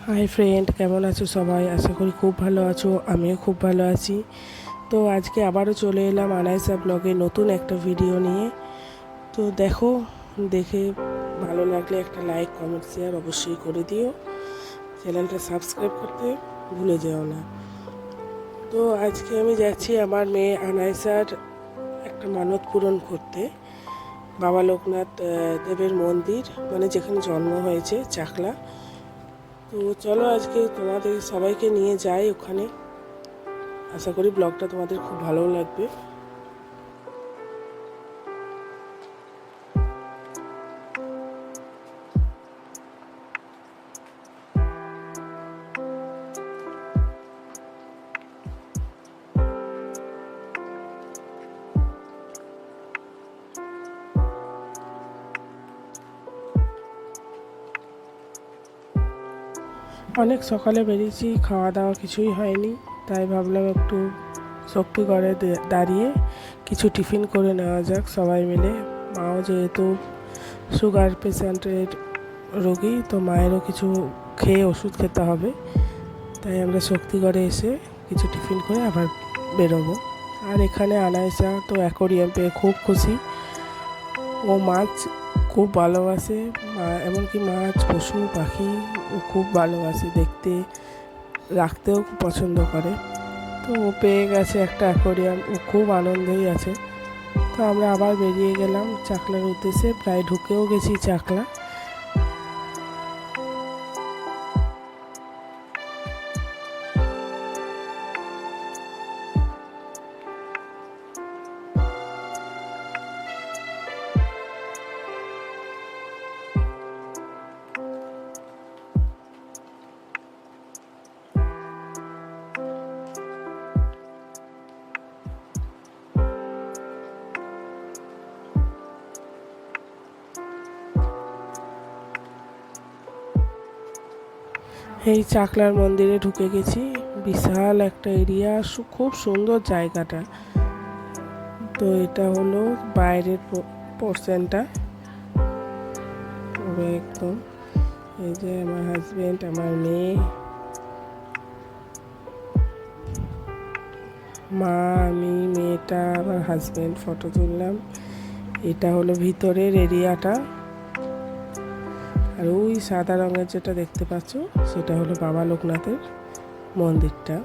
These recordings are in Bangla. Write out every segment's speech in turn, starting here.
হাই ফ্রেন্ড, কেমন আছো সবাই? আশা করি খুব ভালো আছো। আমিও খুব ভালো আছি। তো আজকে আবারও চলে এলাম আনাইসা ব্লগে নতুন একটা ভিডিও নিয়ে। তো দেখো, দেখে ভালো লাগলে একটা লাইক, কমেন্ট, শেয়ার অবশ্যই করে দিও। চ্যানেলটা সাবস্ক্রাইব করতে ভুলে যেও না। তো আজকে আমি যাচ্ছি আমার মেয়ে আনাইসার একটা মানত পূরণ করতে। বাবা লোকনাথ দেবের মন্দির, মানে যেখানে জন্ম হয়েছে, চাকলা। তো চলো আজকে তোমাদের সবাইকে নিয়ে যাই ওখানে। আশা করি ব্লগটা তোমাদের খুব ভালো লাগবে। অনেক সকালে বেরিয়েছি, খাওয়া দাওয়া কিছুই হয়নি, তাই ভাবলাম একটু শক্তিগড়ে দাঁড়িয়ে কিছু টিফিন করে নেওয়া যাক সবাই মিলে। মাও যেহেতু সুগার পেশেন্টের রোগী, তো মায়েরও কিছু খেয়ে ওষুধ খেতে হবে, তাই আমরা শক্তিগড়ে এসে কিছু টিফিন করে আবার বেরোবো। আর এখানে আনাইসা তো অ্যাকোরিয়াম পেয়ে খুব খুশি। ও মাছ খুব ভালোবাসে, এমনকি মাছ, পশু পাখি ও খুব ভালোবাসে দেখতে, রাখতেও খুব পছন্দ করে। তো ও পেয়ে গেছে একটা অ্যাকোরিয়াম, ও খুব আনন্দেই আছে। তো আমরা আবার বেরিয়ে গেলাম চাকলার উদ্দেশ্যে, প্রায় ঢুকেও গেছি চাকলা। এই চাকলার মন্দিরে ঢুকে গেছি। বিশাল একটা এরিয়া, খুব সুন্দর জায়গাটা। তো এটা হলো বাইরের পোর্শনটা পুরো একদম। এই যে আমার হাজবেন্ড, আমার মেয়ে, মা, আমি, মেয়েটা, আমার হাজবেন্ড ফটো তুললাম। এটা হলো ভিতরের এরিয়াটা। আর ওই সাদা রঙের যেটা দেখতে পাচ্ছ, সেটা হলো বাবা লোকনাথের মন্দিরটা।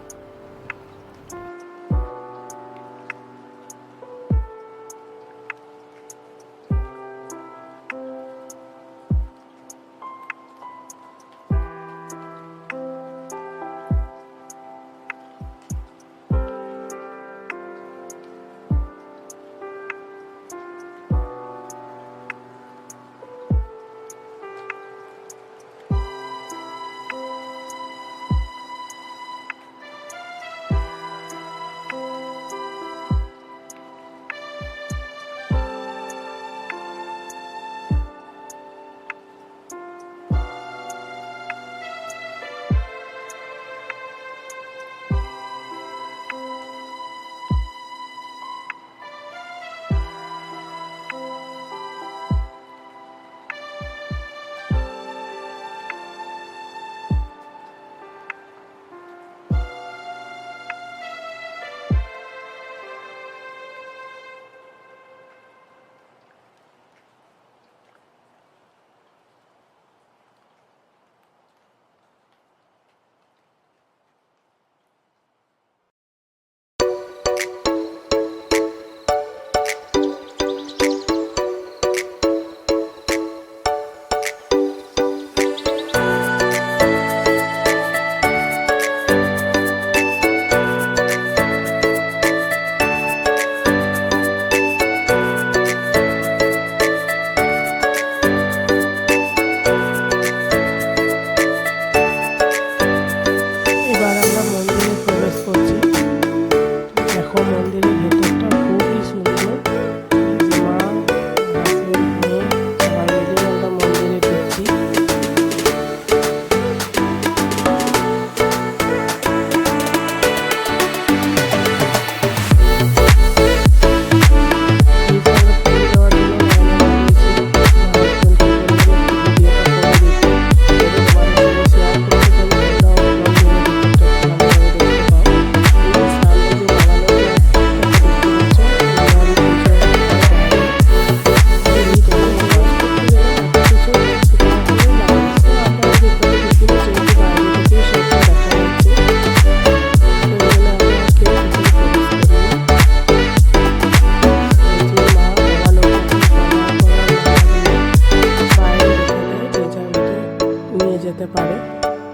যেতে পারে।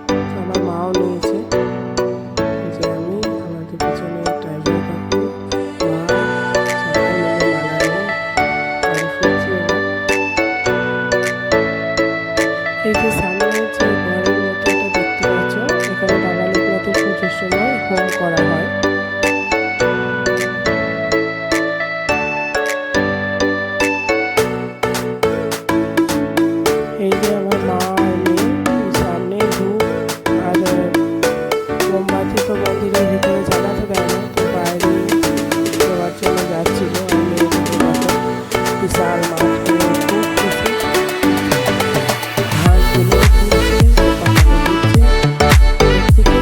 তো আমার মাও নিয়েছে, যে আমি আমাদের পিছনে ড্রাইভার কাকু, মা, সবাই মিলে মালা নিয়ে বাড়ি ফিরছি এবার। এই যে সামনে যে ঘরের মতোটা দেখতে পাচ্ছ, এখানে বাবা লোকনাথের পুজোর সময় হোম করা হয়। এই যে আমার মা আর মেয়ে সামনে ধূপ আর মোমবাতি তো মন্দিরের ভিতরে জ্বালাতে দেয় না, তো বাইরে দেওয়ার জন্য যাচ্ছিল। আর মেয়ে বিশাল মাঠ হয়ে খুব খুশি, ঘাসগুলো তুলছে, পাতাগুলো দিচ্ছে থেকে।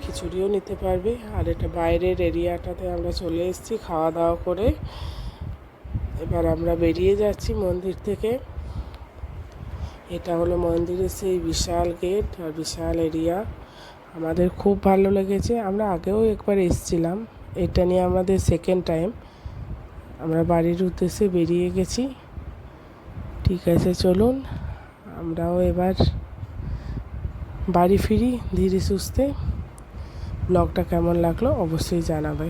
খিচুড়িও নিতে পারবে। আর এটা বাইরের এরিয়াটাতে আমরা চলে এসেছি খাওয়া দাওয়া করে। এবার আমরা বেরিয়ে যাচ্ছি মন্দির থেকে। এটা হলো মন্দিরের সেই বিশাল গেট আর বিশাল এরিয়া, আমাদের খুব ভালো লেগেছে। আমরা আগেও একবার এসেছিলাম, এটা নিয়ে আমাদের সেকেন্ড টাইম। আমরা বাড়ির উদ্দেশ্যে বেরিয়ে গেছি। ঠিক আছে, চলুন আমরাও এবার বাড়ি ফিরি ধীরে সুস্থে। ব্লগটা কেমন লাগলো অবশ্যই জানাবে।